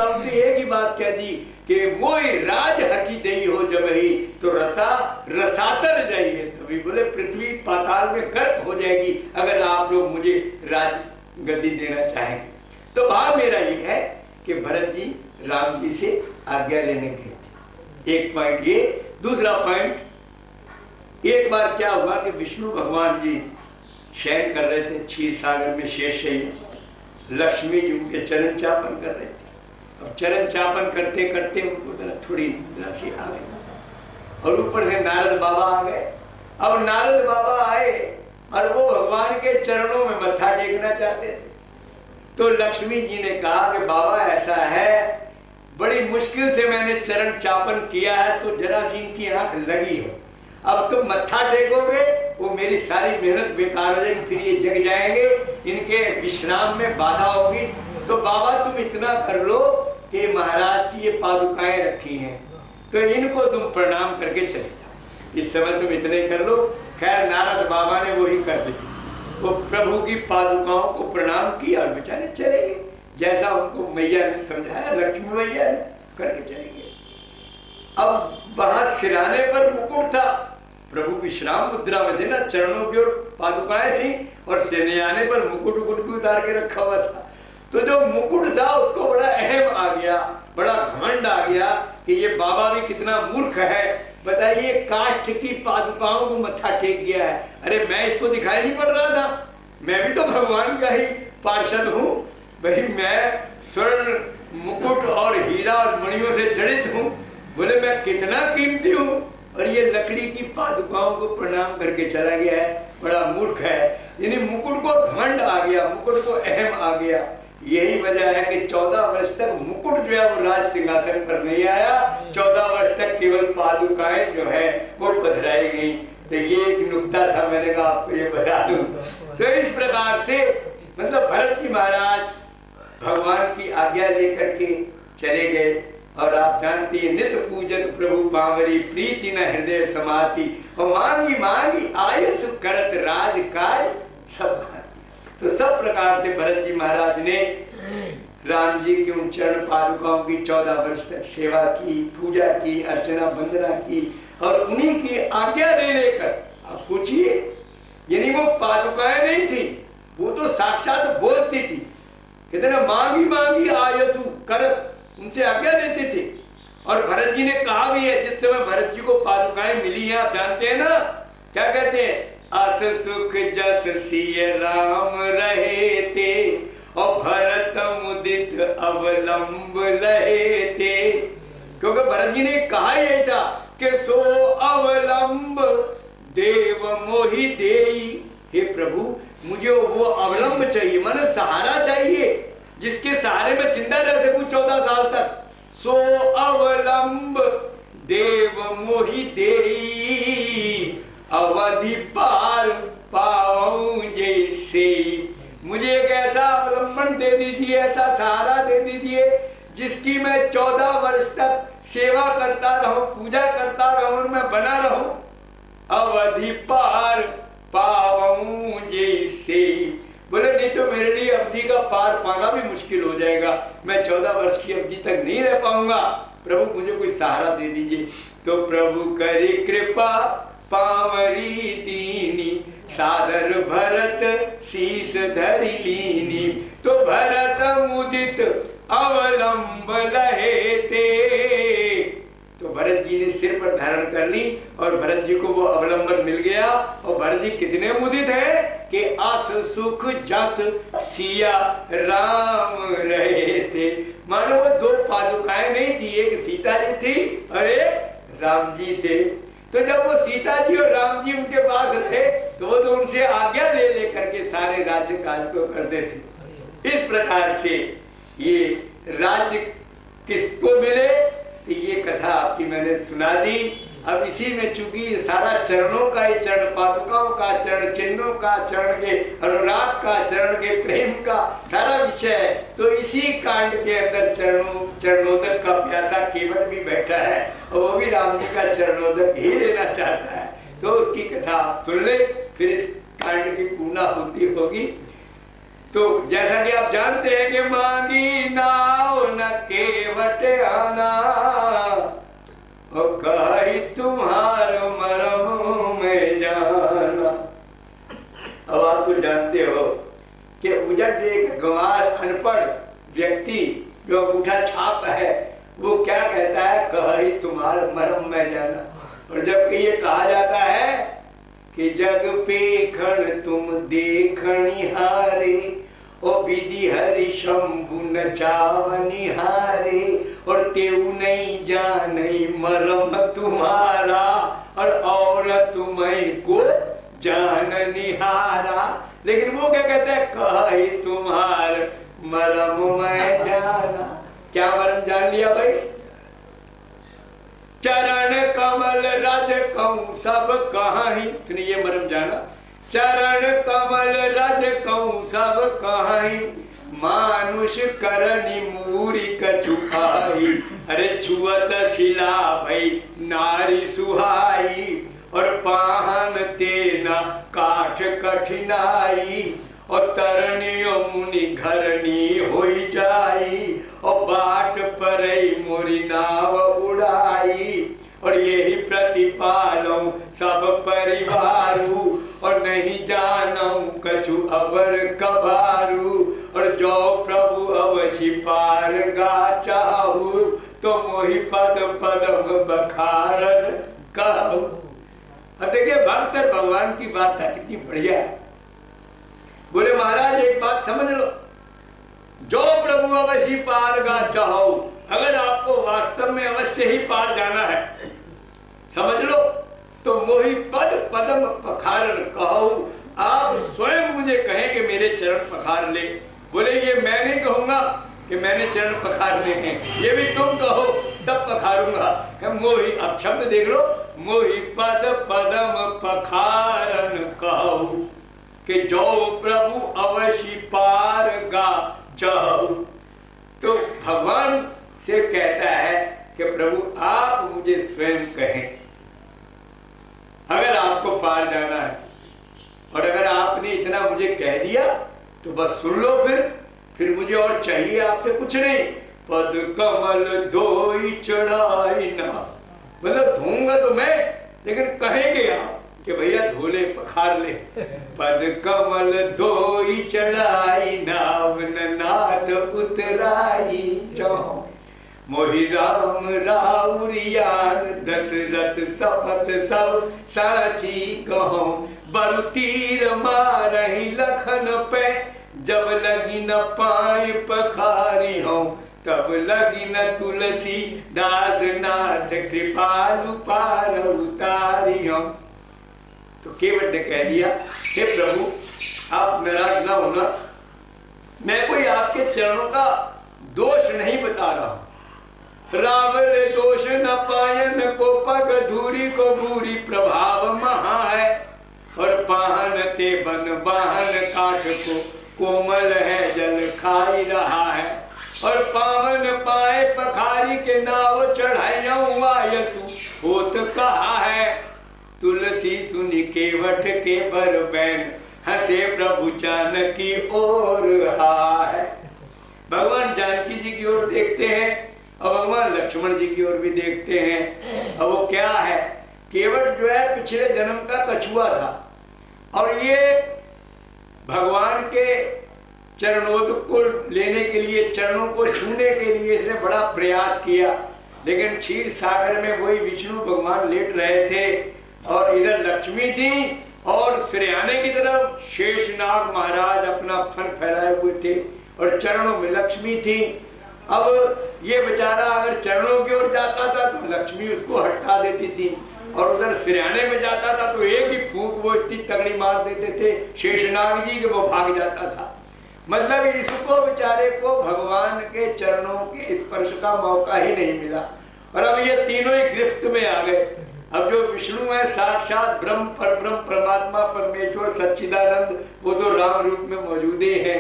सीता उनसे एक ही बात कह दी कि मोई राज हटी दई हो जब ही तो रसा रसातर जाइए। तभी बोले पृथ्वी पाताल में गर्क हो जाएगी अगर आप लोग मुझे राज गद्दी देना चाहेंगे। तो भाव मेरा ये है कि भरत जी राम जी से आज्ञा लेने गए। एक पॉइंट ये। दूसरा पॉइंट, एक बार क्या हुआ कि विष्णु भगवान जी शयन कर रहे थे क्षीर सागर में शेष शयन, लक्ष्मी जी उनके चरण चापन कर रहे थे। अब चरण चापन करते करते उनको थोड़ी राशि आ गई और ऊपर से नारद बाबा आ गए। अब नारद बाबा आए और वो भगवान के चरणों में मत्था टेकना चाहते थे। तो लक्ष्मी जी ने कहा कि बाबा ऐसा है, बड़ी मुश्किल से मैंने चरण चापन किया है तो जरा सी इनकी आंख लगी हो, अब तुम मत्था टेकोगे वो मेरी सारी मेहनत बेकार हो जाएगी, फिर ये जग जाएंगे, इनके विश्राम में बाधा होगी। तो बाबा तुम इतना कर लो कि महाराज की ये पादुकाएं रखी हैं तो इनको तुम प्रणाम करके चले जाओ, इस समय तुम इतने कर लो। खैर नारद बाबा ने वही कर दिया, वो प्रभु की पादुकाओं को प्रणाम किया और बेचारे चले गए जैसा उनको मैया ने समझाया, लक्ष्मी मैया ने करके चले गए। अब वहां सिराने पर मुकुट था, प्रभु विश्राम मुद्रा में थे ना, चरणों की ओर पादुकाएं थी और सिरहाने पर मुकुट उकुट भी उतार के रखा हुआ था। तो जो मुकुट था उसको बड़ा अहम आ गया, बड़ा घमंड आ गया कि ये बाबा भी कितना मूर्ख है, बताइए काष्ठ की पादुकाओं को मत्था टेक गया है। अरे मैं इसको दिखाई नहीं पड़ रहा था, मैं भी तो भगवान का ही पार्षद हूँ भाई, मैं स्वर्ण मुकुट और हीरा और मणियों से जड़ित हूँ, बोले मैं कितना कीमती हूँ और ये लकड़ी की पादुकाओं को प्रणाम करके चला गया है, बड़ा मूर्ख है। यानी मुकुट को घमंड आ गया, मुकुट को अहम आ गया। यही वजह है कि 14 वर्ष तक मुकुट जो है वो राज सिंहासन पर नहीं आया, 14 वर्ष तक केवल पादुकाएं जो है वो पधराई गई। तो ये एक नुक्ता था, मैंने कहा आपको ये बता दूं। तो इस प्रकार से मतलब भरत जी महाराज भगवान की आज्ञा लेकर के चले गए। और आप जानती है नित्य पूजन प्रभु पावरी प्रीति न हृदय समाति और मांगी मांगी आयुष करत राज कार्य सब। तो सब प्रकार से भरत जी महाराज ने राम जी की उन चरण पादुकाओं की 14 वर्ष तक सेवा की, पूजा की, अर्चना वंदना की और उन्हीं की आज्ञा ले लेकर। आप पूछिए, यानी वो पादुकाएं नहीं थी, वो तो साक्षात बोलती थी, कितने मांगी मांगी आयसु करत, उनसे आज्ञा लेते थे। और भरत जी ने कहा भी है, जिस समय भरत जी को पादुकाएं मिली है, आप जानते हैं ना क्या कहते हैं, अस सुख जस सिय राम रहे थे और भरत मुदित अवलंब लहे थे। क्योंकि भरत जी ने कहा यही था कि सो अवलंब देव मोहि देई, हे प्रभु मुझे वो अवलंब चाहिए, माने सहारा चाहिए जिसके सहारे में जिंदा रह सकूं 14 साल तक। सो अवलंब देव मोहि देई अवधि पार पाऊं जैसे, मुझे एक ऐसा अवलंबन दे दीजिए, ऐसा सहारा दे दीजिए जिसकी मैं 14 वर्ष तक सेवा करता रहूं, पूजा करता रहूं, मैं बना रहूं। अवधि पार पाऊं जैसे, बोले नहीं तो मेरे लिए अवधि का पार पाना भी मुश्किल हो जाएगा, मैं 14 वर्ष की अवधि तक नहीं रह पाऊंगा, प्रभु मुझे कोई सहारा दे दीजिए। तो प्रभु करे कृपा पावरी दीनी सादर भरत शीस धरि लीनी, तो भरत मुदित अवलंब लहे थे। तो भरत जी ने सिर पर धारण कर ली और भरत जी को वो अवलंबन मिल गया। और भरत जी कितने मुदित है कि अस सुख जस सिया राम रहे थे। मानो वो 2 पादुकाएं नहीं थी, एक सीता जी थी और एक राम जी थे। तो जब वो सीता जी और राम जी उनके पास थे तो वो तो उनसे आज्ञा ले लेकर के सारे राज्य काज को करते थे। इस प्रकार से ये राज्य किसको मिले, ये कथा आपकी मैंने सुना दी। अब इसी में चूंकि सारा चरणों का ही, चरण पादुकाओं का, चरण चिन्हों का, चरण के अनुराग का, चरण के प्रेम का सारा विषय है, तो इसी कांड के अंदर चरणोदक का प्यासा केवल भी बैठा है और वो भी राम जी का चरणोदक ही लेना चाहता है। तो उसकी कथा आप सुन ले, फिर इस कांड की पूर्णाहुति होगी। तो जैसा कि आप जानते हैं कि मांगी नाव न के निकट आना, और कही तुम्हारो मरम में जाना। अब आप तो जानते हो कि उजड़ एक गंवार अनपढ़ व्यक्ति जो अंगूठा छाप है वो क्या कहता है, कही तुम्हारे मरम में जाना। और जबकि ये कहा जाता है कि जग पेखण तुम देखनिहारे, ओ विधि हरि शंभु नचावनिहारे, और तेऊ नहीं जानई मरम तुम्हारा, और तुम्हें को जान निहारा। लेकिन वो क्या कहते हैं, कही तुम्हार मरम में जाना। क्या मरम जान लिया भाई? चरण कमल रज कहूं सब कहीं, सुनिए मरम जाना। चरण कमल रज कहूं सब कहीं, मानुष करनी मूरी कछु आई। अरे छुअत शिला भई नारी सुहाई, और पाहन तेना काठ कठिनाई, और तरनियो मुनि घरनी होई जाई, और बाट परई मोरी नाव उड़ाई। और यही प्रतिपालौ सब परिवारू, और नहीं जानऊ कछु अबर कबारू, और जो प्रभु अवश्य पार गा चाहू, तो मोहि पद पदम बखारन कहू। अब देखिए भक्त और भगवान की बात है, कितनी बढ़िया है। बोले महाराज एक बात समझ लो, जो प्रभु अवश्य पार गा चाहो, अगर आपको वास्तव में अवश्य ही पार जाना है, समझ लो, तो मोहि पद पदम पखारन कहो। आप स्वयं मुझे कहें कि मेरे चरण पखार ले। बोले ये मैं नहीं कहूंगा कि मैंने चरण पखारने हैं, ये भी तुम कहो तब पखारूंगा। मोहि, अब शब्द देख लो, मोहि पद पदम पखारन कहो, कि जो प्रभु अवश्य पार गा चाहो। तो भगवान से कहता है कि प्रभु आप मुझे स्वयं कहें अगर आपको पार जाना है, और अगर आपने इतना मुझे कह दिया तो बस सुन लो। फिर मुझे और चाहिए आपसे कुछ नहीं। पद कमल धोई चढ़ाई ना, मतलब धोऊंगा तो मैं, लेकिन कहेंगे आप कि भैया धोले पखार ले। पद कमल धोई चढ़ाई नाव नाथ उतराई जाओ, मोहि राम राउरियान दशरथ सपथ सब साची कहो। बरु तीर मारही लखन पे, जब लगी न पाए पखारी हो, तब लगी न तुलसी दास नाथ कृपालु पार उतारी हो। तो केवट ने कह दिया, हे प्रभु आप नाराज ना होना, मैं कोई आपके चरणों का दोष नहीं बता रहा हूं। राम रे दोष न पायन को पग धूरी को भूरी प्रभाव महा है, और पाहन ते बन बाहन काठ को कोमल है जल खाई रहा है। और पावन पाए पखारी के नाव चढ़ाइया यसु होत कहा है। तुलसी सुनि केवट के बर बैन, हंसे प्रभु जानकी ओर रहा है। भगवान जानकी जी की ओर देखते हैं और भगवान लक्ष्मण जी की ओर भी देखते हैं। अब वो क्या है, केवट जो है पिछले जन्म का कछुआ था, और ये भगवान के चरणों को लेने के लिए, चरणों को छूने के लिए इसने बड़ा प्रयास किया, लेकिन क्षीर सागर में वही विष्णु भगवान लेट रहे थे, और इधर लक्ष्मी थी, और सिरहाने की तरफ शेषनाग महाराज अपना फन फैलाए हुए थे, और चरणों में लक्ष्मी थी। अब ये बेचारा अगर चरणों की ओर जाता था तो लक्ष्मी उसको हटा देती थी, और उधर सिरहाने में जाता था तो एक ही फूंक वो इतनी तगड़ी मार देते थे शेषनाग जी कि वो भाग जाता था। मतलब इसको बेचारे को भगवान के चरणों के स्पर्श का मौका ही नहीं मिला, और अब ये तीनों ही गिरफ्त में आ गए। अब जो विष्णु है साक्षात ब्रह्म परब्रह्म परमात्मा परमेश्वर सच्चिदानंद, वो तो राम रूप में मौजूद ही है,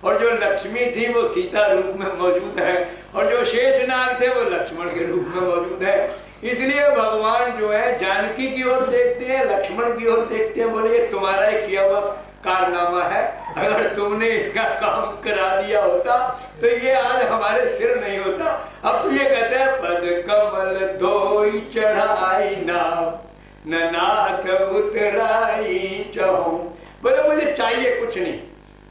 और जो लक्ष्मी थी वो सीता रूप में मौजूद है, और जो शेषनाग थे वो लक्ष्मण के रूप में मौजूद है। इसलिए भगवान जो है जानकी की ओर देखते हैं, लक्ष्मण की ओर देखते हैं, बोले ये तुम्हारा ही किया हुआ कारनामा है, अगर तुमने इसका काम करा दिया होता तो ये आज हमारे सिर नहीं होता। अब तो ये धोई चढ़ाई नाव, न नाथ उतराई चहूं। बोले मुझे चाहिए कुछ नहीं,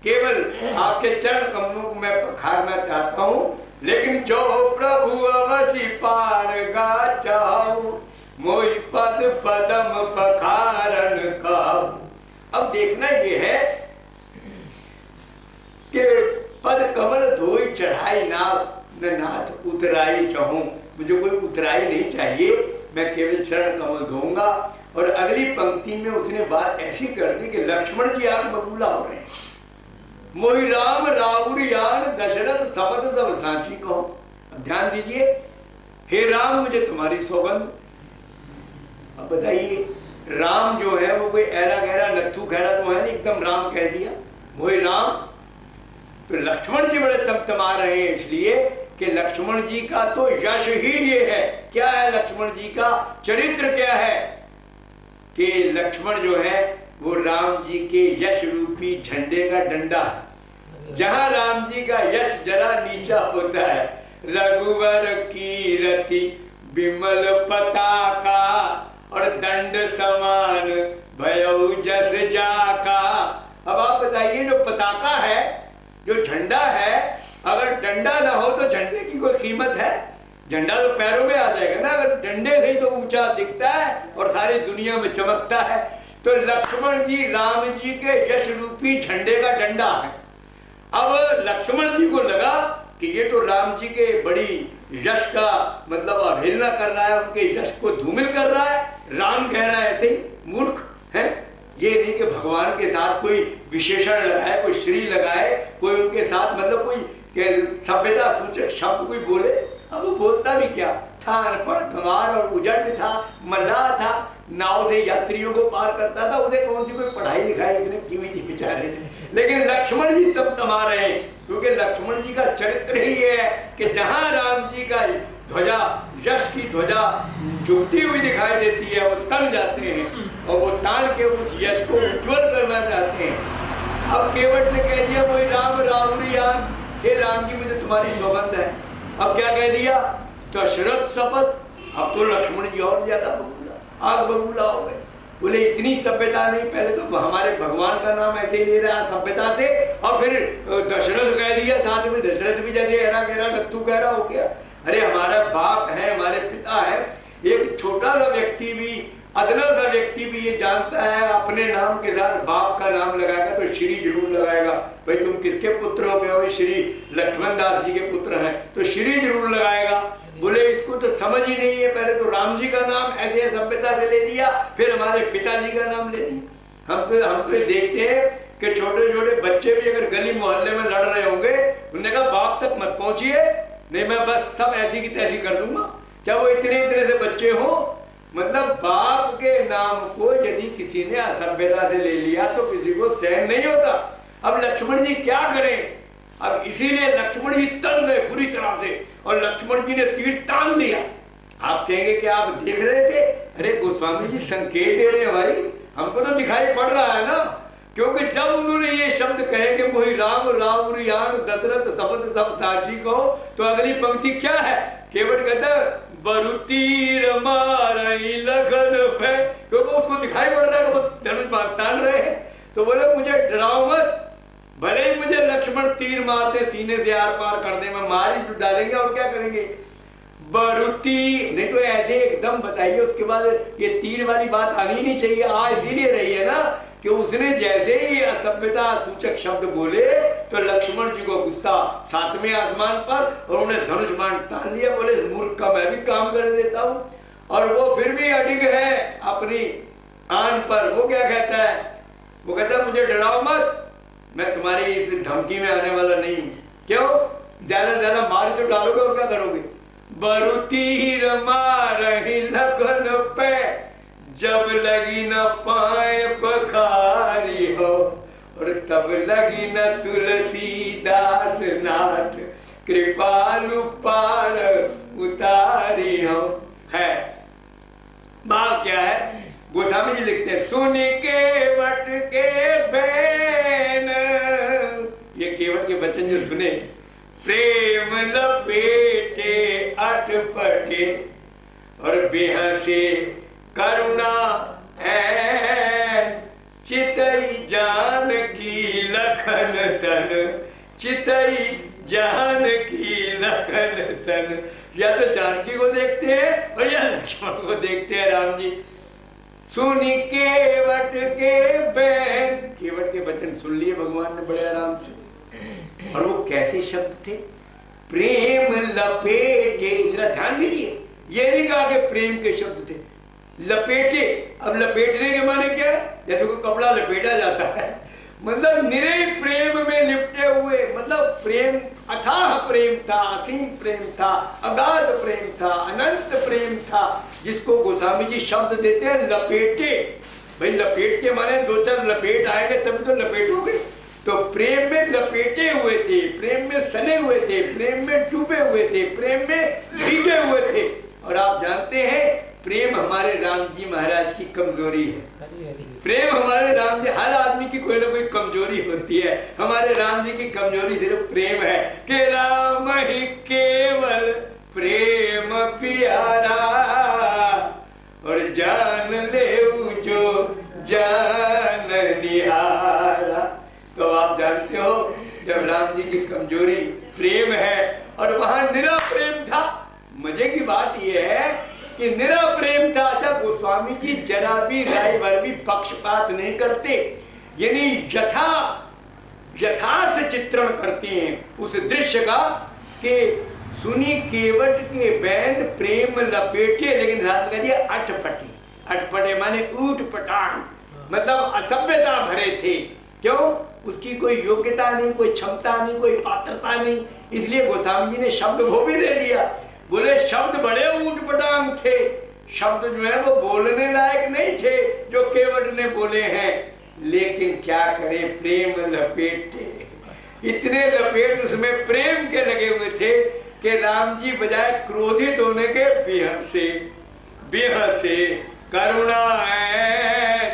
केवल आपके चरण कमलों को मैं पखारना चाहता हूं, लेकिन जो प्रभु अवश्य पार गा चाहूं, मोई पद पदम पखारन काहू। अब देखना ये है कि पद कमल धोई चढ़ाई नाव, न नाथ उतराई चाहूं। मुझे कोई उतराई नहीं चाहिए, मैं केवल चरण कमल धोऊंगा। और अगली पंक्ति में उसने बात ऐसी कर दी कि लक्ष्मण जी आग बबूला हो रहे हैं। मोहि राम राउरियान दशरथ शपथ सब सांची कहो। अब ध्यान दीजिए, हे राम मुझे तुम्हारी सौगंध। अब बताइए, राम जो है वो कोई ऐरा गहरा नत्थू खैरा तो है नहीं, एकदम राम कह दिया मोहि राम। तो लक्ष्मण जी बड़े तमतमा रहे हैं, इसलिए कि लक्ष्मण जी का तो यश ही ये है। क्या है लक्ष्मण जी का चरित्र, क्या है कि लक्ष्मण जो है वो राम जी के यश रूपी झंडे का डंडा है। जहां राम जी का यश जरा नीचा होता है, रघुवर कीरति विमल पताका, और दंड समान भयउ जस जाका। अब आप बताइए, जो पताका है, जो झंडा है, अगर डंडा ना हो तो झंडे की कोई कीमत है? झंडा तो पैरों में आ जाएगा ना, अगर डंडे से ही तो ऊंचा दिखता है और सारी दुनिया में चमकता है। तो लक्ष्मण जी राम जी के यश रूपी झंडे का डंडा है। अब लक्ष्मण जी को लगा कि ये तो राम जी के बड़ी यश का मतलब अवहेलना कर रहा है, उनके यश को धूमिल कर रहा है। राम कह रहा है ऐसे ही मूर्ख है, ये नहीं कि भगवान के साथ कोई विशेषण लगाए, कोई श्री लगाए, कोई उनके साथ मतलब कोई सभ्यता सूचक शब्द कोई बोले। अब वो बोलता भी क्या था, अनपढ़ गंवार और उजड़ था, मल्लाह था, नाव से यात्रियों को पार करता था, उसे कौन सी कोई पढ़ाई लिखाई इसने की हुई थी बेचारे ने। लेकिन लक्ष्मण जी तब तमा रहे हैं, क्योंकि लक्ष्मण जी का चरित्र ही ये है कि जहां राम जी का ध्वजा, यश की ध्वजा झुकती हुई दिखाई देती है, वो तन जाते हैं और वो तान के उस यश को उज्ज्वल करना चाहते हैं। अब केवट ने कह दिया वही राम राउरियान, हे राम जी मुझे तुम्हारी सौगंध है। अब क्या कह दिया, दशरथ शपथ। अब तो लक्ष्मण जी और ज्यादा बबूला, आग बबूला हो गए। बोले इतनी सभ्यता नहीं, पहले तो हमारे भगवान का नाम ऐसे ही ले रहा सभ्यता से, और फिर दशरथ कह दिया, साथ में दशरथ भी जैसे एरा गहरा नत्थू गहरा हो गया। अरे हमारा बाप है, हमारे पिता है। एक छोटा सा व्यक्ति भी, अदना सा व्यक्ति भी ये जानता है अपने नाम के साथ बाप का नाम लगाएगा तो श्री जरूर लगाएगा। भाई तुम किसके पुत्र हो गए? श्री लक्ष्मण दास जी के पुत्र हैं तो श्री जरूर लगाएगा। बोले इसको तो समझ ही नहीं है, पहले तो राम जी का नाम ऐसे सभ्यता से ले लिया, फिर हमारे पिताजी का नाम ले लिया। हम तो देखते हैं कि छोटे छोटे बच्चे भी अगर गली मोहल्ले में लड़ रहे होंगे, उन्होंने कहा बाप तक मत पहुंचिए, नहीं मैं बस सब ऐसी की तैसी कर दूंगा, चाहे वो इतने इतने से बच्चे हो। मतलब बाप के नाम को यदि किसी ने असभ्यता से ले लिया तो किसी को सहन नहीं होता। अब लक्ष्मण जी क्या करें? अब इसीलिए लक्ष्मण जी तन गए बुरी तरह से, और लक्ष्मण जी ने तीर तान दिया। आप कहेंगे कि आप देख रहे थे? अरे गोस्वामी जी संकेत दे रहे हैं भाई, हमको तो दिखाई पड़ रहा है ना, क्योंकि जब उन्होंने ये शब्द कहे कि वही राम राउरियान दशरथ शपथ सब साची कहो, तो अगली पंक्ति क्या है? केवट कहता बरु तीर मारई लगन पे, क्योंकि उसको दिखाई पड़ रहा है वो धनुष तान रहे हैं। तो बोले मुझे डराओ मत, भले ही मुझे लक्ष्मण तीर मारते सीने से आर पार कर दे, मैं मार ही डालेंगे और क्या करेंगे। बरुती नहीं तो ऐसे एकदम बताइए, उसके बाद ये तीर वाली बात आनी नहीं चाहिए, आ इसीलिए रही है ना कि उसने जैसे ही असभ्यता सूचक शब्द बोले तो लक्ष्मण जी को गुस्सा सातवें आसमान पर, और उन्हें धनुष बाण तान लिया। बोले मूर्ख का मैं भी काम कर देता हूं, और वो फिर भी अडिग है अपनी आन पर। वो क्या कहता है? वो कहता है मुझे डराओ मत, मैं तुम्हारी इस धमकी में आने वाला नहीं हूं। क्यों? ज्यादा से ज्यादा मार तो डालोगे और क्या करोगे? बरु तीर मारहि लगन पे, जब लगी न पाए पखारी हो, और तब लगी न तुलसीदास नाथ कृपालु पार उतारी हो। है बात क्या है? गोस्वामी जी लिखते हैं सुन केवट के बैन, ये केवट के बच्चन जो सुने, प्रेम लपेटे अटपटे, और बेहसे करुणा है चितई जानकी लखन तन, चितई जानकी लखन तन। या तो जानकी को देखते हैं और या लक्ष्मण को देखते हैं राम जी। सुनी केवट के बैन, केवट के वचन सुन लिए भगवान ने बड़े आराम से। और वो कैसे शब्द थे? प्रेम लपेटे, जरा ध्यान दीजिए, ये नहीं कहा कि प्रेम के शब्द थे, लपेटे। अब लपेटने के माने क्या है? जैसे कोई कपड़ा लपेटा जाता है, मतलब निरे प्रेम में लिपटे हुए, मतलब प्रेम अथाह प्रेम था, असीम प्रेम था, अगाध प्रेम था, अनंत प्रेम था, जिसको गोस्वामी जी शब्द देते हैं लपेटे। भाई लपेट के माने दो चार लपेट आएंगे तब तो लपेटोगे। तो प्रेम में लपेटे हुए थे, प्रेम में सने हुए थे, प्रेम में डूबे हुए थे, प्रेम में भीगे हुए थे। और आप जानते हैं प्रेम हमारे राम जी महाराज की कमजोरी है। प्रेम हमारे राम जी, हर आदमी की कोई ना कोई कमजोरी होती है। हमारे राम जी की कमजोरी सिर्फ प्रेम है कि राम ही केवल प्रेम प्यारा, और जान ले जो जान निहारा। तो आप जानते हो जब राम जी की कमजोरी प्रेम है और वहां निरा प्रेम था। मजे की बात यह है कि निरा प्रेम था। अच्छा, गोस्वामी जी जरा भी राय भर भी पक्षपात नहीं करते, यानी यथार्थ चित्रण करते हैं उस दृश्य का कि सुनी केवट के बैन प्रेम लपेटे, लेकिन रात में दिया अटपटे। अटपटे माने ऊट पटांग, मतलब असभ्यता भरे थे। क्यों? उसकी कोई योग्यता नहीं, कोई क्षमता नहीं, कोई पात्रता नहीं। इसलिए गोस्वामी जी ने शब्द वो भी दे दिया। बोले शब्द बड़े ऊटपटांग थे, शब्द जो है वो बोलने लायक नहीं थे जो केवट ने बोले हैं। लेकिन क्या करें, प्रेम लपेटे, इतने लपेट उसमें प्रेम के लगे हुए थे कि राम जी बजाय क्रोधित होने के बेहसे करुणा है,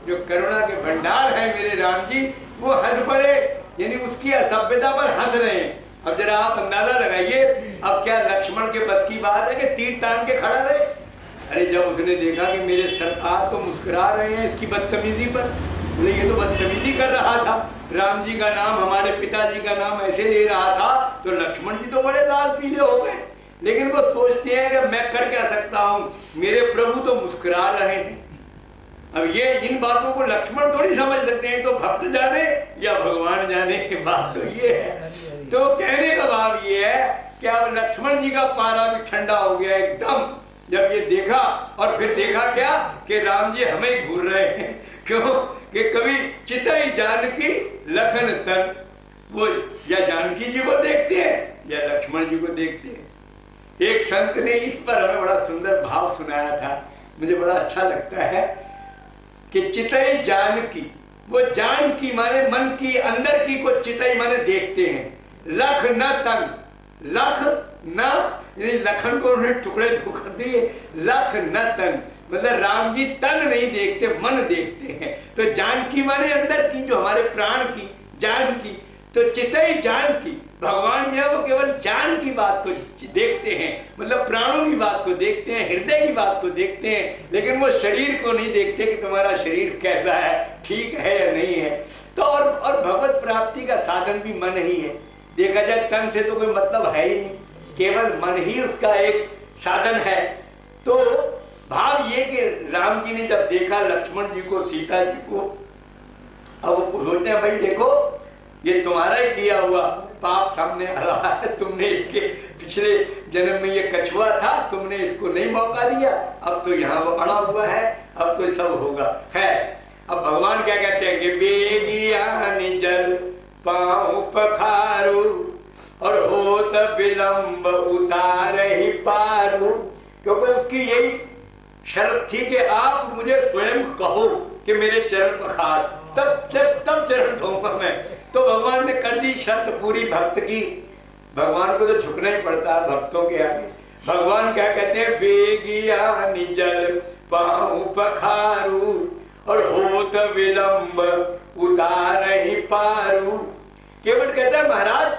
जो करुणा के भंडार है मेरे राम जी, वो हंस पड़े, यानी उसकी असभ्यता पर हंस रहे हैं। अब जरा आप अंदाजा लगाइए, अब क्या लक्ष्मण के बस की बात है कि तीर तान के खड़ा रहे? अरे जब उसने देखा कि मेरे सरकार तो मुस्कुरा रहे हैं इसकी बदतमीजी पर, बोले ये तो बदतमीजी कर रहा था, राम जी का नाम, हमारे पिताजी का नाम ऐसे ले रहा था, तो लक्ष्मण जी तो बड़े लाल पीले हो गए। लेकिन वो सोचते हैं कि मैं कर क्या सकता हूं, मेरे प्रभु तो मुस्कुरा रहे हैं। अब ये इन बातों को लक्ष्मण थोड़ी समझ सकते हैं, तो भक्त जाने या भगवान जाने की बात तो ये है। तो कहने का भाव ये है कि अब लक्ष्मण जी का पारा भी ठंडा हो गया एकदम, जब ये देखा। और फिर देखा क्या कि राम जी हमें ही घूर रहे हैं। क्यों? कि कभी चितई जानकी लखन तन, वो या जानकी जी को देखते हैं या लक्ष्मण जी को देखते हैं। एक संत ने इस पर हमें बड़ा सुंदर भाव सुनाया था, मुझे बड़ा अच्छा लगता है कि चितई जानकी, वो जानकी माने मन की अंदर की को चितई माने देखते हैं, लख न तन, लख न लखन को उन्होंने टुकड़े कर दिए, लख न तन, मतलब राम जी तन नहीं देखते, मन देखते हैं। तो जानकी माने अंदर की, जो हमारे प्राण की जानकी। तो चितई जानकी, भगवान जो है वो केवल जान की बात को देखते हैं, मतलब प्राणों की बात को देखते हैं, हृदय की बात को देखते हैं, लेकिन वो शरीर को नहीं देखते कि तुम्हारा शरीर कैसा है, ठीक है या नहीं है। तो और भगवत प्राप्ति का साधन भी मन ही है। देखा जाए तन से तो कोई मतलब है ही नहीं, केवल मन ही उसका एक साधन है। तो भाव ये कि राम जी ने जब देखा लक्ष्मण जी को, सीता जी को, अब वो सोचते हैं भाई देखो ये तुम्हारा ही किया हुआ पाप सामने आ रहा है, तुमने इसके पिछले जन्म में ये कछुआ था, तुमने इसको नहीं मौका दिया, अब तो यहाँ वो अड़ा हुआ है, अब तो सब होगा। है अब भगवान क्या कहते हैं कि बेगियानी जल पाँव पखारू और होत विलंब उतार ही पारू, क्योंकि उसकी यही शर्त थी कि आप मुझे स्वयं कहो कि मेरे चरण पखार, तब चरण धोऊंगा मैं। तो भगवान ने कर दी शर्त पूरी भक्त की। भगवान को तो झुकना ही पड़ता है भक्तों के आगे। भगवान क्या कहते हैं, बेगिया निजल पाँव पखारू और होत विलंब उतार ही पारू। केवट कहता है महाराज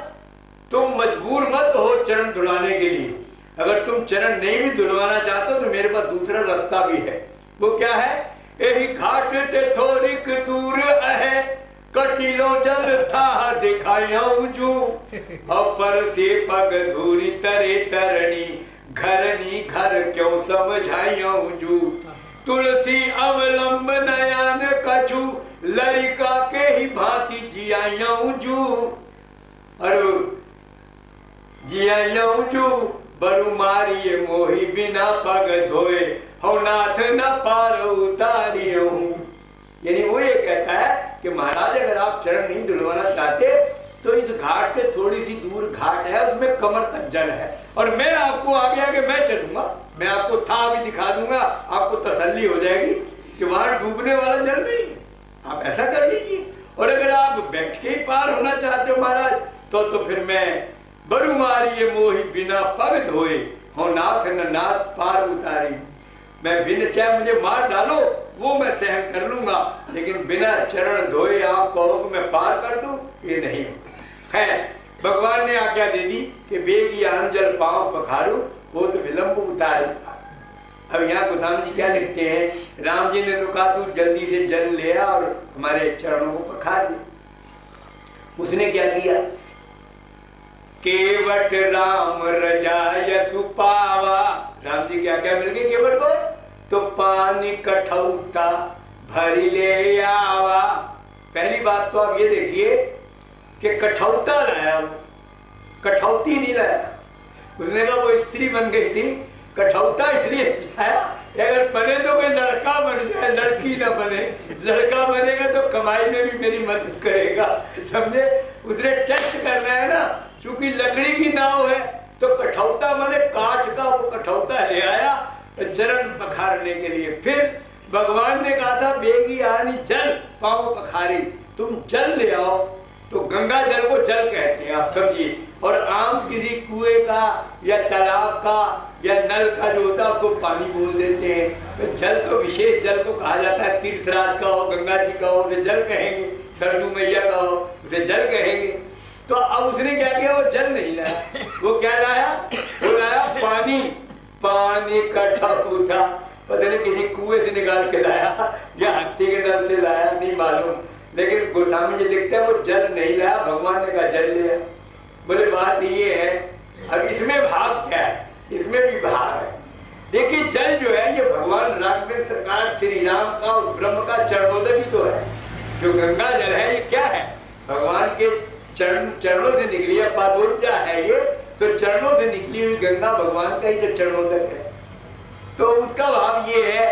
तुम मजबूर मत हो चरण धुलाने के लिए, अगर तुम चरण नहीं भी धुलवाना चाहते हो तो मेरे पास दूसरा रास्ता भी है। वो क्या है? यही घाट ते थोड़ीक दूर है, कटिलो जल था दिखाऊं जू, अपर से पग धूरी तरे तरणी, घरनी घर क्यों समझाऊं जू, तुलसी अवलंब नयन कछु, लड़का के ही भांति जियाऊं जू, अरे जियाऊं जू, बरु मारिए मोही बिना पग धोए, हो नाथ न पार उतारियो। यानी वो ये कहता है कि महाराज अगर आप चरण नहीं धुलवाना चाहते तो इस घाट से थोड़ी सी दूर घाट है, उसमें कमर तक जल है, और मैं आपको आगे आगे मैं चलूंगा, मैं आपको था भी दिखा दूंगा, आपको तसल्ली हो जाएगी कि वहां डूबने वाला जल नहीं है, आप ऐसा कर लीजिए। और अगर आप बैठ के ही पार होना चाहते हो महाराज तो फिर मैं बरु मारिए मोही बिना पग धोए, हो नाथ न नाथ पार उतारी, मैं बिना चाहे मुझे मार डालो वो मैं सहन कर लूंगा, लेकिन बिना चरण धोए आप कहो कि मैं पार कर दूं, ये नहीं है। भगवान ने आज्ञा दे दी कि बेगी अंजल पांव पखारू, हो तो विलंब उतारे। अब यहाँ गोस्वामी जी क्या लिखते हैं, राम जी ने तो कहा तू जल्दी से जल ले आ और हमारे चरणों को पखार दे। उसने क्या किया? केवट राम रजाय सुपावा, राम जी क्या क्या मिल गए केवट को? तो पानी कठौता भरी ले आवा। पहली बात तो आप ये देखिए कि कठौता लाया, कठौती नहीं लाया। उसने कहा वो स्त्री बन गई थी, कठौता इसलिए लाया अगर बने तो कोई लड़का बन जाए, लड़की ना बने, लड़का बनेगा तो कमाई में भी मेरी मदद करेगा, समझे? उसने टेस्ट करना है ना, क्योंकि लकड़ी की नाव है तो कठौता माने काठ का वो कठौता ले आया चरण पखारने के लिए। फिर भगवान ने कहा था बेगी आनी जल पांव पखारी, तुम जल ले आओ, तो गंगा जल को जल कहते हैं, आप समझिए। और आम किसी कुएं का या तालाब का या नल का जो होता है उसको पानी बोल देते हैं, तो जल तो विशेष जल को कहा जाता है, तीर्थराज का हो, गंगा जी का हो उसे जल कहेंगे, सरजू मैया का हो उसे जल कहेंगे। तो अब उसने क्या किया? वो जल नहीं लाया, वो क्या लाया? वो लाया पानी, पानी कट्ठा पूछा, पता नहीं किसी कुएं से निकाल के लाया या हत्ती के नल से लाया, नहीं मालूम, लेकिन गोस्वामी जी लिखते हैं वो जल नहीं लाया, भगवान ने कहा जल लिया। बोले बात ये है, अब इसमें भाव क्या है? इसमें भी भाव है। देखिए जल जो है ये भगवान राघवेंद्र सरकार श्री राम का और ब्रह्म का चरणोदय भी तो है। जो गंगा जल है ये क्या है? भगवान के चरणों से निकली है, पादोर्जा है ये, तो चरणों से निकली हुई गंगा भगवान का ही जो चरणोदक है। तो उसका भाव ये है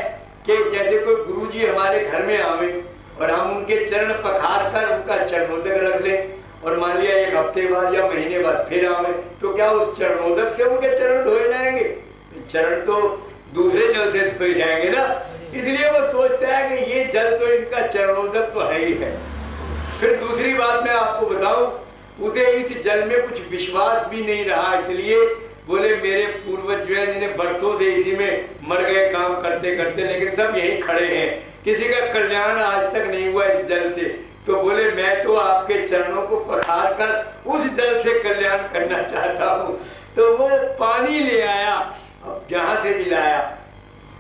कि जैसे कोई गुरु जी हमारे घर में आवे और हम उनके चरण पखार कर उनका चरणोदक रख लें, और मान लिया एक हफ्ते बाद या महीने बाद फिर आवे, तो क्या उस चरणोदक से उनके चरण धोए जाएंगे? चरण तो दूसरे जल से धोए जाएंगे ना, इसलिए वो सोचता है कि ये जल तो इनका चरणोदक तो है ही है। फिर दूसरी बात मैं आपको बताऊं, उसे इस जल में कुछ विश्वास भी नहीं रहा, इसलिए बोले मेरे पूर्वज जो है जिन्हें बरसों से इसी में मर गए काम करते करते, लेकिन सब यही खड़े हैं, किसी का कल्याण आज तक नहीं हुआ इस जल से, तो बोले मैं तो आपके चरणों को पखार कर उस जल से कल्याण करना चाहता हूँ। तो वो पानी ले आया, अब जहां से भी लाया,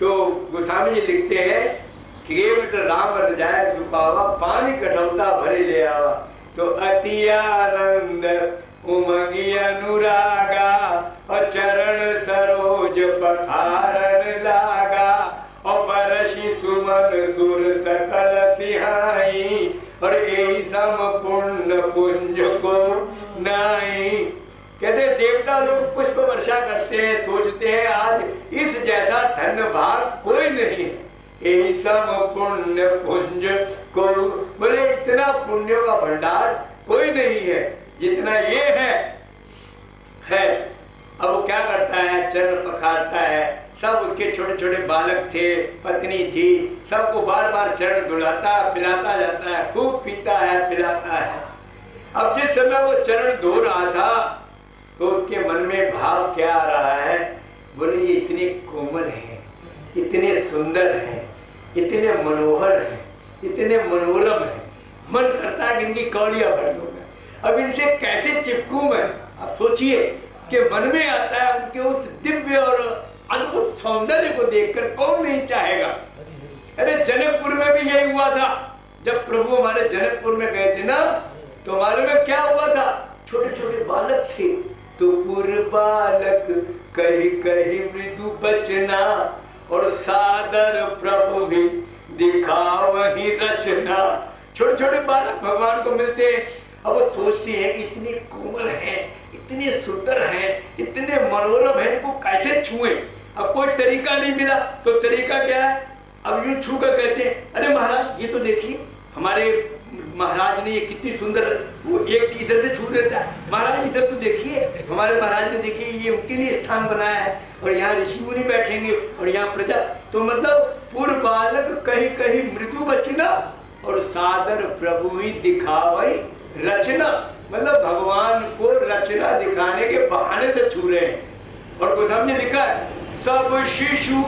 तो गोस्वामी जी लिखते हैं केवट राम रजाय सुपावा, पानी कठौता भरे ले आवा, तो अति आनंद उमगी अनुरागा, और चरण सरोज पखारन लागा, और बरसी सुमन सुर सकल सिहाई, और यही सम पुण्य पुंज को नाई। कहते देवता लोग पुष्प वर्षा करते हैं, सोचते हैं आज इस जैसा धन भाग कोई नहीं है, यही सम पुण्य पुंज को, बोले इतना पुण्यों का भंडार कोई नहीं है जितना ये है। अब वो क्या करता है? चरण पखारता है, सब उसके छोटे छोटे बालक थे, पत्नी थी, सबको बार बार चरण धुलाता पिलाता जाता है, खूब पीता है पिलाता है। अब जिस समय वो चरण धो रहा था तो उसके मन में भाव क्या आ रहा है? बोले ये इतने कोमल हैं, इतने सुंदर हैं, इतने मनोहर हैं, इतने मनोरम हैं, मन करता है कि इनकी कौड़ियां भर दूं मैं, अब इनसे कैसे चिपकूं मैं। अब सोचिए के मन में आता है, उनके उस दिव्य और अद्भुत सौंदर्य को देखकर कौन नहीं चाहेगा। अरे जनकपुर में भी यही हुआ था। जब प्रभु हमारे जनकपुर में गए थे ना, तो मालूम है क्या हुआ था? छोटे छोटे बालक थे, तो पूर्व बालक कही कही मृदु बचना, और सादर प्रभु भी दिखावही रचना। छोटे छोटे बालक भगवान को मिलते हैं, अब वो सोचते हैं इतने कोमल हैं, इतने सुंदर हैं, इतने मनोरम हैं, इनको कैसे छुएं। अब कोई तरीका नहीं मिला, तो तरीका क्या है? अब यूं छू कर कहते हैं, अरे महाराज ये तो देखिए हमारे महाराज ने ये कितनी सुंदर, वो एक इधर से छू देता है, महाराज इधर तो देखिए हमारे महाराज ने, देखिए ये उनके लिए स्थान बनाया है, और यहाँ ऋषि मुनि बैठेंगे, और यहाँ प्रजा। तो मतलब पूर्व बालक कहीं कहीं मृदु बचना, और सादर प्रभु ही दिखावई रचना। मतलब भगवान को रचना दिखाने के बहाने से छू रहे हैं। और गोस्वामी ने लिखा है, सब शिशु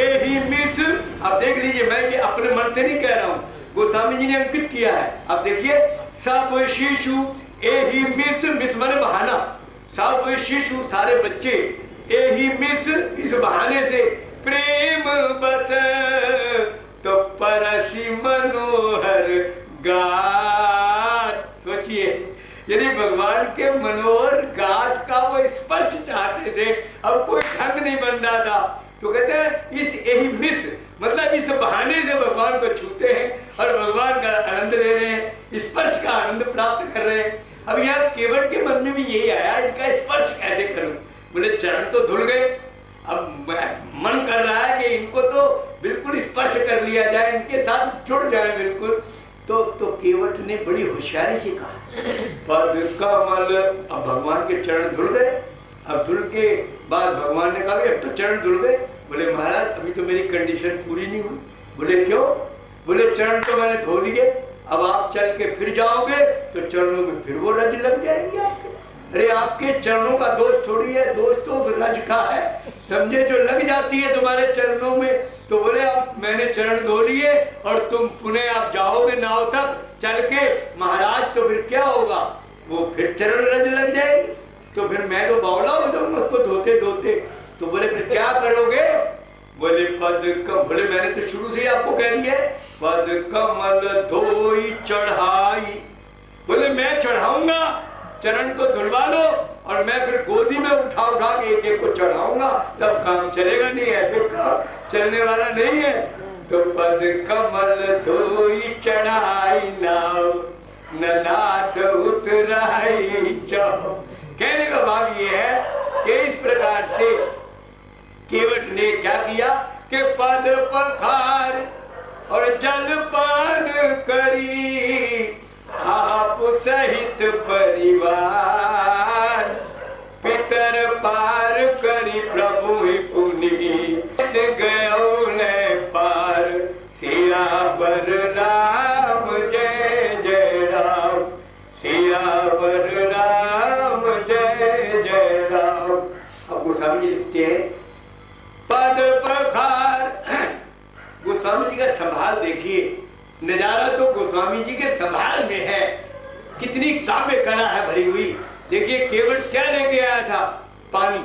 एही मिस। अब देख लीजिए, मैं ये अपने मन से नहीं कह रहा हूँ, गोस्वामी जी ने अंकित किया है। अब देखिए, सब शिशु एही मिस, मिस माने बहाना, सब शिशु सारे बच्चे, एही मिस इस बहाने से, प्रेम बस तो परसी मनोहर गात। सोचिए, यदि भगवान के मनोहर गात का वो स्पर्श चाहते थे, अब कोई ढंग नहीं बन रहा था, तो कहते हैं इस यही मिस, मतलब इस बहाने से भगवान को छूते हैं और भगवान का आनंद ले रहे हैं, स्पर्श का आनंद प्राप्त कर रहे हैं। अब यार केवट के मन में भी यही आया, इनका स्पर्श कैसे करूं। बोले चरण तो धुल गए, अब मन कर रहा है कि इनको तो बिल्कुल स्पर्श कर लिया जाए, इनके साथ जुड़ जाए बिल्कुल। तो केवट ने बड़ी होशियारी से कहा, पद कमल। अब भगवान के चरण धुल गए। अब धुल के बाद भगवान ने कहा अब तो चरण धुल गए। बोले महाराज अभी तो मेरी कंडीशन पूरी नहीं हुई। बोले क्यों? बोले चरण तो मैंने धो लिए, अब आप चल के फिर जाओगे तो चरणों में फिर वो रज लग जाएगी आपके। अरे आपके चरणों का दोष थोड़ी है, दोष तो रज का है, समझे, जो लग जाती है तुम्हारे चरणों में। तो बोले अब मैंने चरण धो लिए और तुम पुनः आप जाओगे नाव तक चल के महाराज, तो फिर क्या होगा? वो फिर चरण रज लग जाएगी, तो फिर मैं तो बावला हो जाऊंगा उसको धोते धोते। तो बोले फिर क्या करोगे? बोले पद कम। बोले मैंने तो शुरू से ही आपको कह दिया है, पद कमल धोई चढ़ाई। बोले मैं चढ़ाऊंगा, चरण को धुलवा लो और मैं फिर गोदी में उठा उठा के एक एक को चढ़ाऊंगा, तब काम चलेगा। नहीं ऐसे काम चलने वाला नहीं है। तो पद कमल धोई चढ़ाई नाव, न नाथ उतराई जाओ। कहने का भाव ये है कि इस प्रकार से केवट ने क्या किया कि पद पखार और जलपान करी, आप सहित परिवार पितर पार करी प्रभु ही पुनीत गयो ने पार। सियावर राम जय जय राम, सियावर राम जय जय राम। अब गोस्वामी जी लिखते हैं पद पखार। गोस्वामी जी का संभाल देखिए, नजारा तो गोस्वामी जी के संभाल में है, कितनी काव्य कला है भरी हुई। देखिए केवट क्या लेके आया था? पानी।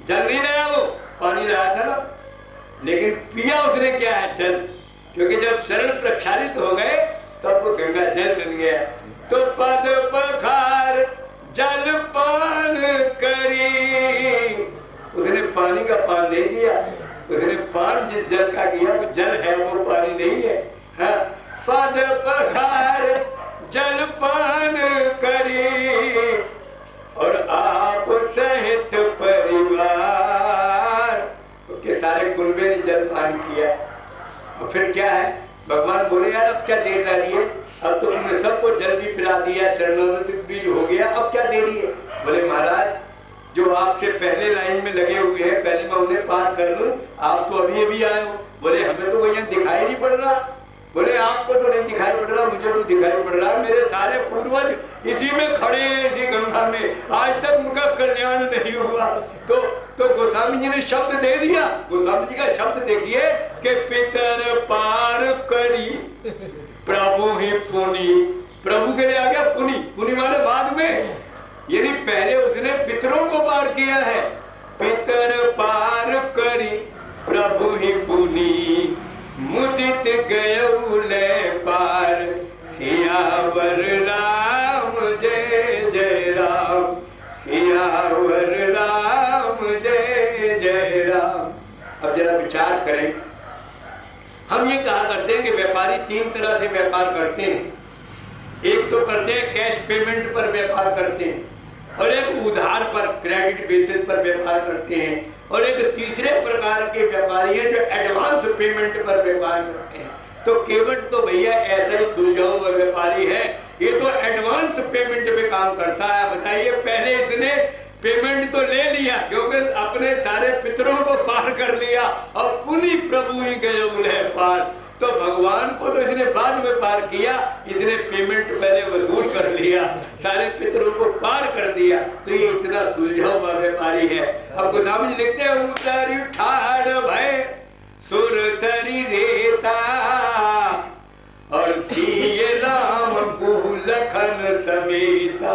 जल नहीं लाया, वो पानी लाया था ना, लेकिन पिया उसने क्या है? जल। क्योंकि जब शरण प्रक्षालित हो गए तब वो गंगा जल बन गया। तो पद पखार जल पान करी, उसने पानी का पान ले लिया। उसने पान जिस जल का किया वो जल है, वो पानी नहीं है। हाँ, पद पखार जल पान करी और आप सहित परिवार, उसके सारे कुलबे ने जल पान किया। और फिर क्या है? भगवान बोले यार अब क्या देर आ रही है, अब तो तुमने सबको जल भी पिला दिया, चरणों में भी हो गया, अब क्या दे रही है? बोले महाराज जो आपसे पहले लाइन में लगे हुए हैं, पहले मैं उन्हें पार कर लूं, आप तो अभी अभी आए हो। बोले हमें तो कोई यहाँ दिखाई नहीं पड़ रहा। बोले आपको तो नहीं दिखाई पड़ रहा, मुझे तो दिखाई पड़ रहा। मेरे सारे पूर्वज इसी में खड़े हैं, इसी गंगा में, आज तक उनका कल्याण नहीं हुआ। तो गोस्वामी जी ने शब्द दे दिया। गोस्वामी जी का शब्द देखिए कि पितर पार करी प्रभु ही पुनि। प्रभु के लिए आ गया पुनि, पुनि वाले बाद में, यानी पहले उसने पितरों को पार किया है। पितर पार करी प्रभु ही पुनी, मुदित गयउले पार, सियावर राम जय जय राम, सियावर राम जय जय राम। अब जरा विचार करें, हम ये कहा करते हैं कि व्यापारी तीन तरह से व्यापार करते हैं। एक तो करते हैं कैश पेमेंट पर व्यापार करते हैं, और एक उधार पर क्रेडिट बेसिस पर व्यापार करते हैं, और एक तीसरे प्रकार के व्यापारी हैं जो एडवांस पेमेंट पर व्यापार करते हैं। तो केवट तो भैया ऐसा ही सुलझा हुआ व्यापारी है, ये तो एडवांस पेमेंट पे काम करता है। बताइए, पहले इसने पेमेंट तो ले लिया क्योंकि अपने सारे पितरों को पार कर लिया, और पुनः प्रभु ही गए उन्हें पार। तो भगवान को तो इसने बाद में पार किया, इसने पेमेंट पहले वसूल कर लिया, सारे पितरों को पार कर दिया। तो ये इतना सुलझा हुआ व्यापारी है। अब गोस्वामी जी लिखते हैं, उतरी ठाड़ भय सुरसरी रेता, और सिए राम गुह लखन समेता।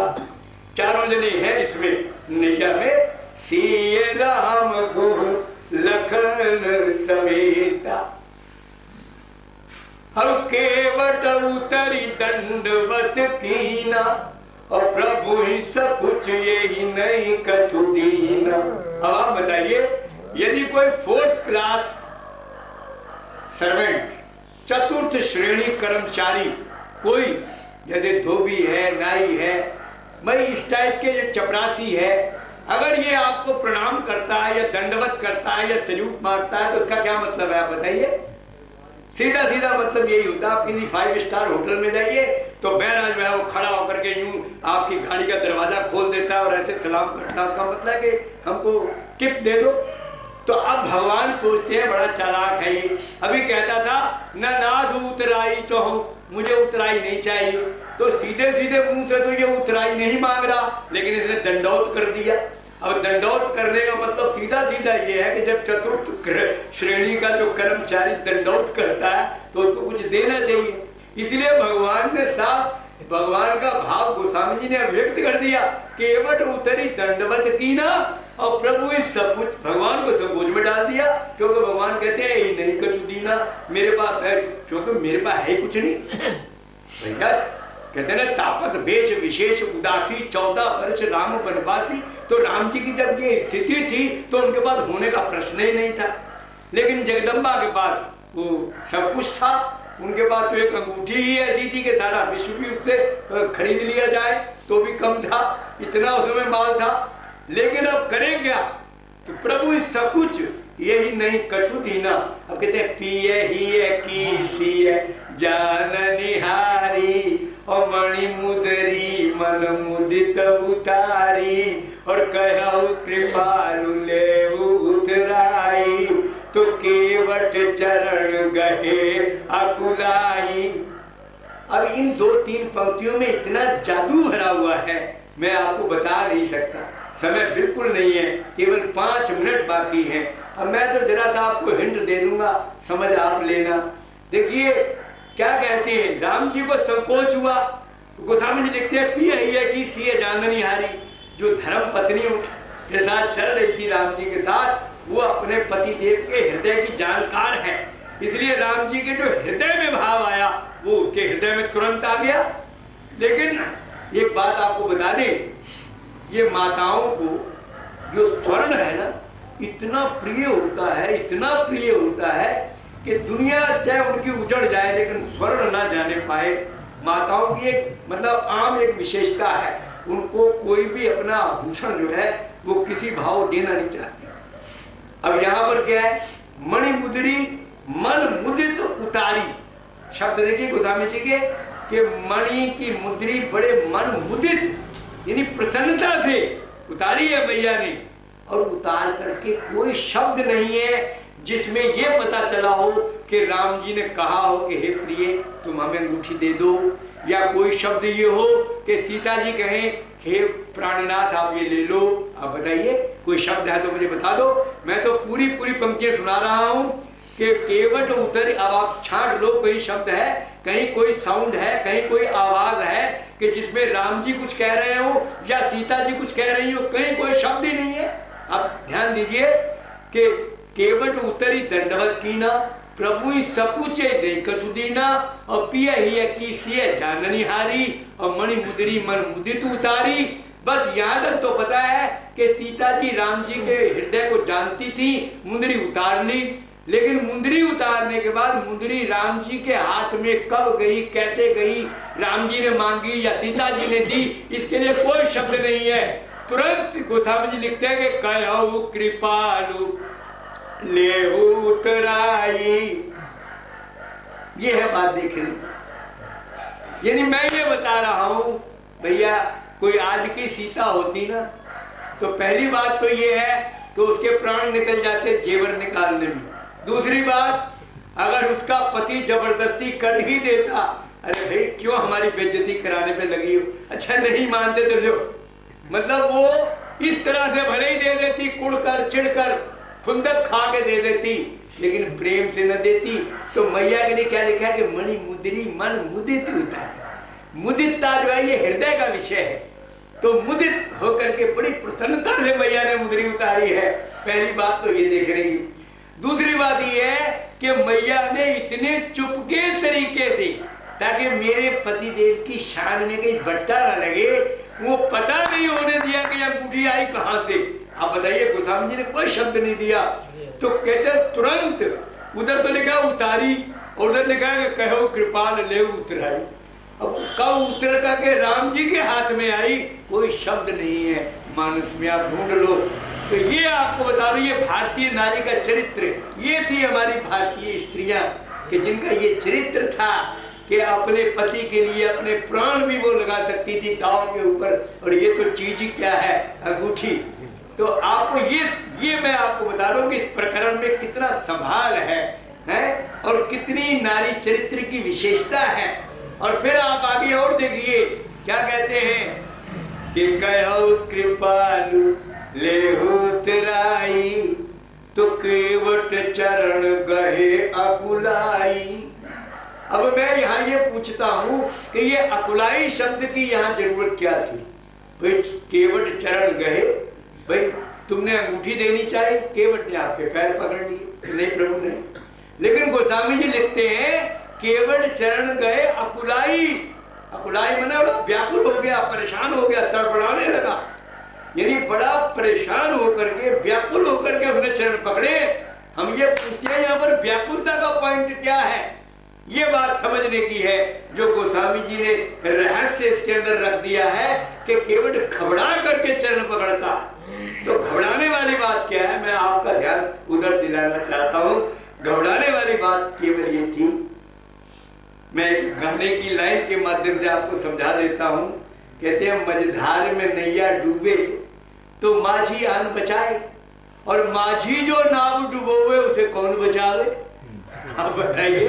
चारों जने हैं इसमें नैया में, सिए राम गुह लखन समेता। अब केवट उतरी दंडवत कीना, और प्रभु ही सब कुछ यही नहीं कछु दीना। अब आप बताइए, यदि कोई 4th क्लास सर्वेंट, चतुर्थ श्रेणी कर्मचारी, कोई जैसे धोबी है, नाई है, भाई इस टाइप के जो चपरासी है, अगर ये आपको प्रणाम करता है या दंडवत करता है या सल्यूट मारता है, तो उसका क्या मतलब है आप बताइए? सीधा सीधा मतलब यही होता है, आप किसी 5 स्टार होटल में जाइए तो बैराज जो है वो खड़ा होकर के यूं आपकी गाड़ी का दरवाजा खोल देता है और ऐसे सलाम करता है। उसका मतलब है कि हमको टिप दे दो। तो अब भगवान सोचते हैं बड़ा चालाक है ये। अभी कहता था न नाथ उतराई तो मुझे उतराई नहीं चाहिए, तो सीधे सीधे मुंह से तो ये उतराई नहीं मांग रहा, लेकिन इसने दंडौत कर दिया। अब दंडौत करने का मतलब सीधा सीधा ये है कि जब चतुर्थ श्रेणी का जो कर्मचारी दंडौत करता है तो उसको कुछ देना चाहिए। इसलिए भगवान ने साफ भगवान का भाव गोस्वामी जी ने व्यक्त कर दिया, केवट उतरी दंडवत की ना, और प्रभु इस सब कुछ भगवान को सब कुछ में डाल दिया। क्योंकि भगवान कहते हैं यही नहीं कछु दीना, मेरे पास है, क्योंकि मेरे पास है कुछ नहीं भैया। कहते हैं तापत वेश विशेष उदासी 14 वर्ष राम वनवासी। तो राम जी की जब ये स्थिति थी तो उनके पास होने का प्रश्न ही नहीं था, लेकिन जगदम्बा के पास वो सब कुछ था। उनके पास तो एक अंगूठी ही ऐसी थी कि सारा विश्व भी उससे खरीद लिया जाए तो भी कम था, इतना उसमें माल था। लेकिन अब करें क्या? तो प्रभु इस सब कुछ यही नहीं कछु दीना। अब कहते हैं पिए ही की सिए जान निहारी, और मणि मुदरी मन मुदित उतारी, और कहु कृपालु ले उतराई, तो केवट चरण गहे अकुलाई। अब इन 2-3 पंक्तियों में इतना जादू भरा हुआ है, मैं आपको बता नहीं सकता, समय बिल्कुल नहीं है, केवल 5 मिनट बाकी हैं। अब मैं तो जरा सा आपको हिंट दे दूंगा, समझ आप लेना। देखिए क्या कहते हैं, राम जी को संकोच हुआ, गोस्वामी जी लिखते हैं पिए ही की सिए जाननी हारी। जो धर्म पत्नी के साथ चल रही थी राम जी के साथ, वो अपने पति देव के हृदय की जानकार है, इसलिए राम जी के जो हृदय में भाव आया वो उसके हृदय में तुरंत आ गया। लेकिन एक बात आपको बता दें, ये माताओं को जो स्वर्ण है ना, इतना प्रिय होता है, इतना प्रिय होता है कि दुनिया चाहे उनकी उजड़ जाए लेकिन स्वर्ण ना जाने पाए। माताओं की एक मतलब आम एक विशेषता है, उनको कोई भी अपना आभूषण जो है वो किसी भाव देना नहीं चाहते। अब यहाँ पर क्या है, मणि मुद्री मन मुदित उतारी। शब्द देखिए गोस्वामी जी के कि मणि की मुद्री बड़े मन मुदित यानी प्रसन्नता से उतारी है भैया ने, और उतार करके कोई शब्द नहीं है जिसमें यह पता चला हो कि राम जी ने कहा हो कि हे प्रिय तुम हमें अंगूठी दे दो, या कोई शब्द ये हो कि सीता जी कहें हे प्राणनाथ आप ये ले लो। आप बताइए कोई शब्द है तो मुझे बता दो, मैं तो पूरी पंक्तियां सुना रहा हूं। कि केवट उतर। अब आप छांट लो, कोई शब्द है, कहीं कोई साउंड है, कहीं कोई आवाज है कि जिसमें राम जी कुछ कह रहे हो या सीता जी कुछ कह रही हो, कहीं कोई शब्द ही नहीं है। अब ध्यान दीजिए कि केवट उतरी दंडवत कीना, प्रभु ही सपूचे देख सुदीना, और पिया ही की सिय जाननी हारी, और मणि मुदरी मन मुदित उतारी। बस यहाँ तक तो पता है कि सीता जी राम जी के हृदय को जानती थी, मुंदरी उतार ली। लेकिन मुंदरी उतारने के बाद मुंदरी राम जी के हाथ में कब गई, कैसे गई, राम जी ने मांगी या सीता जी ने दी, इसके लिए कोई शब्द नहीं है। तुरंत गोस्वामी जी लिखते हैं कि कहु कृपालु ले उतराई। ये है बात, देखने। यानी मैं ये बता रहा हूं भैया, कोई आज की सीता होती ना, तो पहली बात तो ये है तो उसके प्राण निकल जाते जेवर निकालने में। दूसरी बात, अगर उसका पति जबरदस्ती कर ही देता, अरे भाई क्यों हमारी बेइज्जती कराने पे लगी हो, अच्छा नहीं मानते तो लो, मतलब वो इस तरह से भले ही दे देती, कुड़कर चिढ़कर खुंदक खा के दे देती, लेकिन प्रेम से न देती। तो मैया के लिए क्या लिखा है कि मणि मुद्री मन मुदित उतार। मुदितता जो है ये हृदय का विषय है, तो मुदित होकर के बड़ी प्रसन्नता से मैया ने मुद्री उतारी है। पहली बात तो ये देख रही। दूसरी बात ये है कि मैया ने इतने चुपके तरीके से, ताकि मेरे पतिदेव की शान में कहीं बट्टा न लगे, वो पता नहीं होने दिया कि अंगूठी आई कहां से। आप बताइए, गोस्वामी जी ने कोई शब्द नहीं दिया। तो कहते तुरंत, उधर तो लिखा उतारी और उधर लिखा है कि कहो कृपाल ले उतराई। अब कब उतर करके राम जी के हाथ में आई, कोई शब्द नहीं है मानस में, आप ढूंढ लो। तो ये आपको बता रही है भारतीय नारी का चरित्र। ये थी हमारी भारतीय स्त्रियां कि जिनका ये चरित्र था कि अपने पति के लिए अपने प्राण भी वो लगा सकती थी दांव के ऊपर। और ये तो चीज ही क्या है, अंगूठी। तो आपको ये मैं आपको बता रहा हूं कि इस प्रकरण में कितना संभाल है और कितनी नारी चरित्र की विशेषता है। और फिर आप आगे और देखिए क्या कहते हैं कि कहो कृपालु ले उतराई, तो केवट चरण गहे अकुलाई। अब मैं यहाँ ये पूछता हूं कि ये अकुलाई शब्द की यहाँ जरूरत क्या थी? भाई केवट चरण गए, भाई तुमने अंगूठी देनी चाहिए, केवट ने आपके पैर पकड़ लिए, नहीं प्रभु ने। लेकिन गोस्वामी जी लिखते हैं केवट चरण गए अकुलाई। अकुलाई माने बड़ा व्याकुल हो गया, परेशान हो गया, तड़पड़ाने लगा, यानी बड़ा परेशान होकर के व्याकुल होकर के उसने चरण पकड़े। हम ये पूछते हैं यहाँ पर व्याकुलता का पॉइंट क्या है, ये बात समझने की है जो गोस्वामी जी ने रहस्य इसके अंदर रख दिया है कि केवल घबरा करके चरण पकड़ता। तो घबराने वाली बात क्या है, मैं आपका ध्यान उधर दिलाना चाहता हूं। घबराने वाली बात केवल ये थी, मैं एक गाने की लाइन के माध्यम से आपको समझा देता हूं। कहते हैं मझधार में नैया डूबे तो माझी आन बचाए, और माझी जो नाव डुबोवे उसे कौन बचावे। आप बताइए,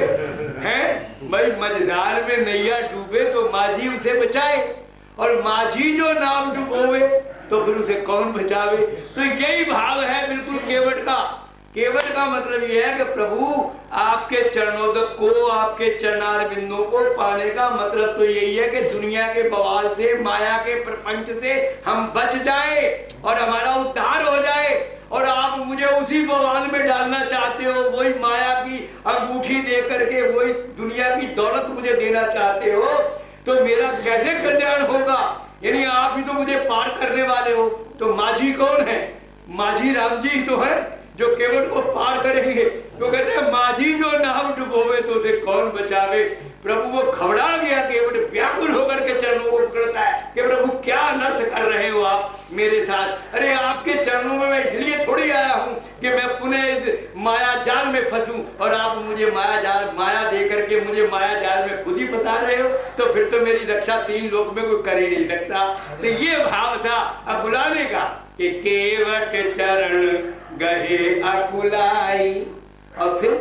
हैं भाई मझधार में नैया डूबे तो माझी उसे बचाए, और माझी जो नाव डुबोवे तो फिर उसे कौन बचावे। तो यही भाव है बिल्कुल केवट का। केवट का मतलब यह है कि प्रभु आपके चरणोदक को, आपके चरणार बिंदुओं को पाने का मतलब तो यही है कि दुनिया के बवाल से, माया के प्रपंच से हम बच जाए और हमारा उद्धार हो जाए। और आप मुझे उसी बवाल में डालना चाहते हो, वही माया की अंगूठी दे करके वही दुनिया की दौलत मुझे देना चाहते हो, तो मेरा कैसे कल्याण होगा। यानी आप ही तो मुझे पार करने वाले हो। तो माझी कौन है? माझी राम जी तो है जो केवट को पार करेंगे। तो कहते हैं माझी जो नाव डुबोवे तो उसे कौन बचावे। प्रभु वो घबरा गया, केवट व्याकुल होकर के चरणों को पकड़ता है कि प्रभु क्या अनर्थ कर रहे हो आप मेरे साथ। अरे आपके चरणों में मैं इसलिए थोड़ी आया हूं कि मैं पुनः इस माया जाल में फंसूं, और आप मुझे माया दे करके मुझे माया जाल में खुद ही फंसा रहे हो। तो फिर तो मेरी रक्षा तीन लोक में कोई कर ही नहीं सकता। तो ये भाव था अकुलाने का कि केवट चरण गहे अकुलाई। और फिर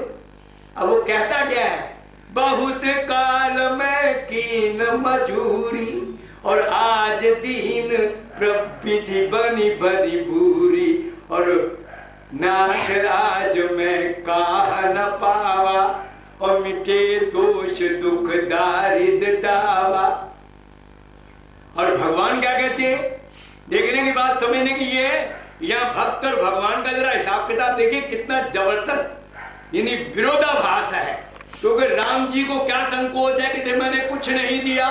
अब वो कहता क्या है, बहुत काल में कीन मजूरी, और आज दीन प्रविधि बनी बड़ी बूरी। और नाथ आज मैं काह न पावा, और मिटे दोष दुख दारिद दावा। और भगवान क्या कहते हैं, देखने की बात समझने की ये है, यहाँ भक्त और भगवान का जरा हिसाब किताब देखिए कितना जबरदस्त यानी विरोधाभास है। क्योंकि राम जी को क्या संकोच है कि मैंने कुछ नहीं दिया,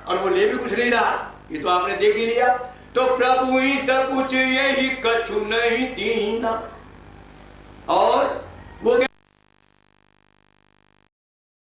और वो ले भी कुछ नहीं रहा, ये तो आपने देख ही लिया। तो प्रभु ही सब कुछ यही कछु नहीं दीना,